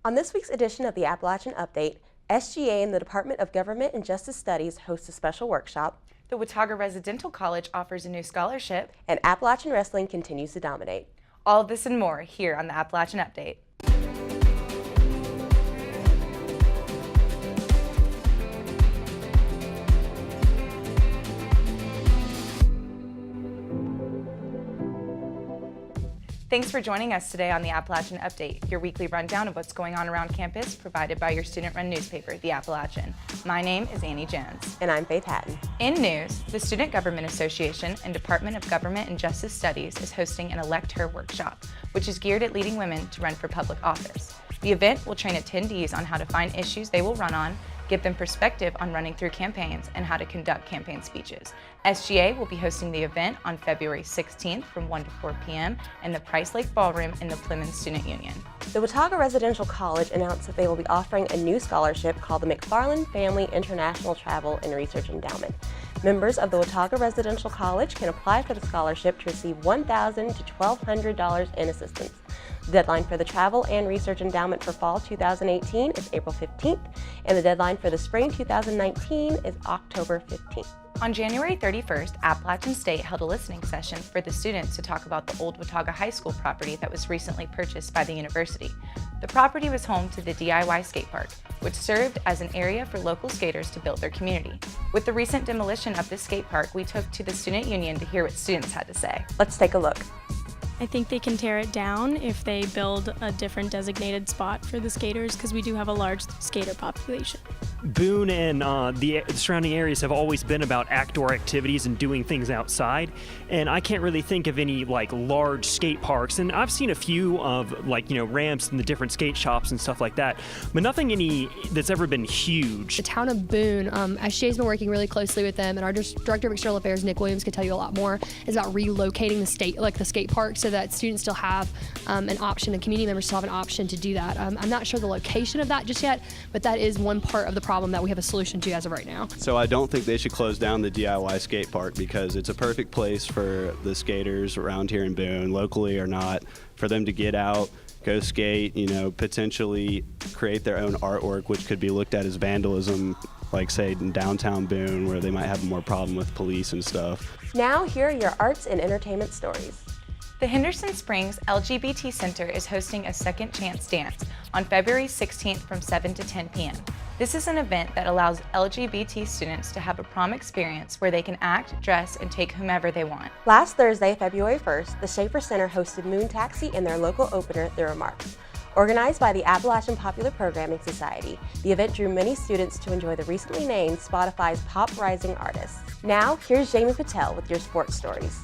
On this week's edition of the Appalachian Update, SGA and the Department of Government and Justice Studies host a special workshop. The Watauga Residential College offers a new scholarship. And Appalachian wrestling continues to dominate. All of this and more here on the Appalachian Update. Thanks for joining us today on the Appalachian Update, your weekly rundown of what's going on around campus, provided by your student-run newspaper, The Appalachian. My name is Annie Jones. And I'm Faith Hatton. In news, the Student Government Association and Department of Government and Justice Studies is hosting an Elect Her workshop, which is geared at leading women to run for public office. The event will train attendees on how to find issues they will run on, give them perspective on running through campaigns, and how to conduct campaign speeches. SGA will be hosting the event on February 16th from 1 to 4 p.m. in the Price Lake Ballroom in the Plymouth Student Union. The Watauga Residential College announced that they will be offering a new scholarship called the McFarland Family International Travel and Research Endowment. Members of the Watauga Residential College can apply for the scholarship to receive $1,000 to $1,200 in assistance. The deadline for the Travel and Research Endowment for fall 2018 is April 15th, and the deadline for the spring 2019 is October 15th. On January 31st, Appalachian State held a listening session for the students to talk about the old Watauga High School property that was recently purchased by the university. The property was home to the DIY skate park, which served as an area for local skaters to build their community. With the recent demolition of this skate park, we took to the student union to hear what students had to say. Let's take a look. I think they can tear it down if they build a different designated spot for the skaters, because we do have a large skater population. Boone and the surrounding areas have always been about outdoor activities and doing things outside, and I can't really think of any like large skate parks, and I've seen a few of ramps in the different skate shops and stuff like that, but nothing any that's ever been huge. The town of Boone, SGA's been working really closely with them, and our Director of External Affairs, Nick Williams, can tell you a lot more, is about relocating the skate park so that students still have an option, and community members still have an option to do that. I'm not sure the location of that just yet, but that is one part of the problem that we have a solution to as of right now. So I don't think they should close down the DIY skate park, because it's a perfect place for the skaters around here in Boone, locally or not, for them to get out, go skate, potentially create their own artwork, which could be looked at as vandalism, like say in downtown Boone, where they might have more problem with police and stuff. Now here are your arts and entertainment stories. The Henderson Springs LGBT Center is hosting a Second Chance Dance on February 16th from 7 to 10 p.m. This is an event that allows LGBT students to have a prom experience where they can act, dress, and take whomever they want. Last Thursday, February 1st, the Schaefer Center hosted Moon Taxi and their local opener, The Remarks. Organized by the Appalachian Popular Programming Society, the event drew many students to enjoy the recently named Spotify's Pop Rising Artists. Now, here's Jamie Patel with your sports stories.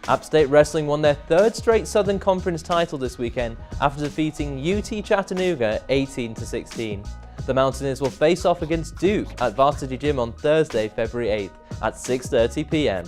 App State Wrestling won their third straight Southern Conference title this weekend after defeating UT Chattanooga 18-16. The Mountaineers will face off against Duke at Varsity Gym on Thursday, February 8th at 6:30 p.m.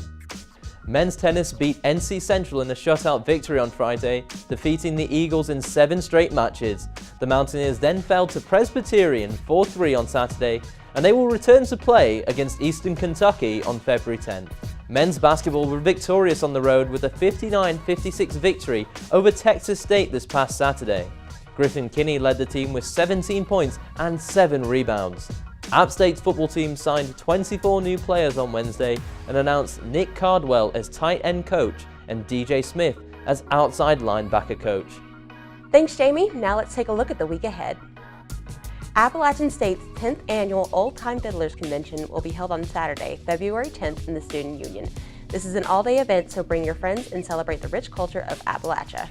Men's tennis beat NC Central in a shutout victory on Friday, defeating the Eagles in 7 straight matches. The Mountaineers then fell to Presbyterian 4-3 on Saturday, and they will return to play against Eastern Kentucky on February 10th. Men's basketball were victorious on the road with a 59-56 victory over Texas State this past Saturday. Griffin Kinney led the team with 17 points and 7 rebounds. App State's football team signed 24 new players on Wednesday and announced Nick Cardwell as tight end coach and DJ Smith as outside linebacker coach. Thanks, Jamie. Now let's take a look at the week ahead. Appalachian State's 10th annual Old Time Fiddlers Convention will be held on Saturday, February 10th in the Student Union. This is an all-day event, so bring your friends and celebrate the rich culture of Appalachia.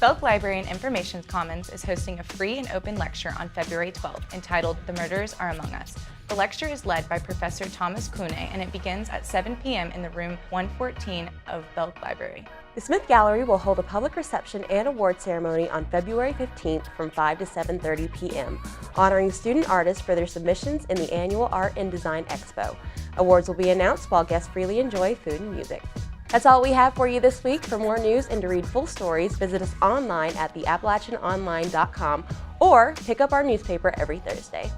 Belk Library and Information Commons is hosting a free and open lecture on February 12th entitled The Murderers Are Among Us. The lecture is led by Professor Thomas Kuhne, and it begins at 7 p.m. in the room 114 of Belk Library. The Smith Gallery will hold a public reception and award ceremony on February 15th from 5 to 7:30 p.m., honoring student artists for their submissions in the annual Art and Design Expo. Awards will be announced while guests freely enjoy food and music. That's all we have for you this week. For more news and to read full stories, visit us online at theappalachianonline.com or pick up our newspaper every Thursday.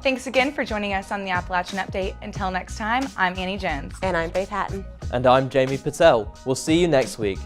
Thanks again for joining us on the Appalachian Update. Until next time, I'm Annie Jones. And I'm Faith Hatton. And I'm Jamie Patel. We'll see you next week.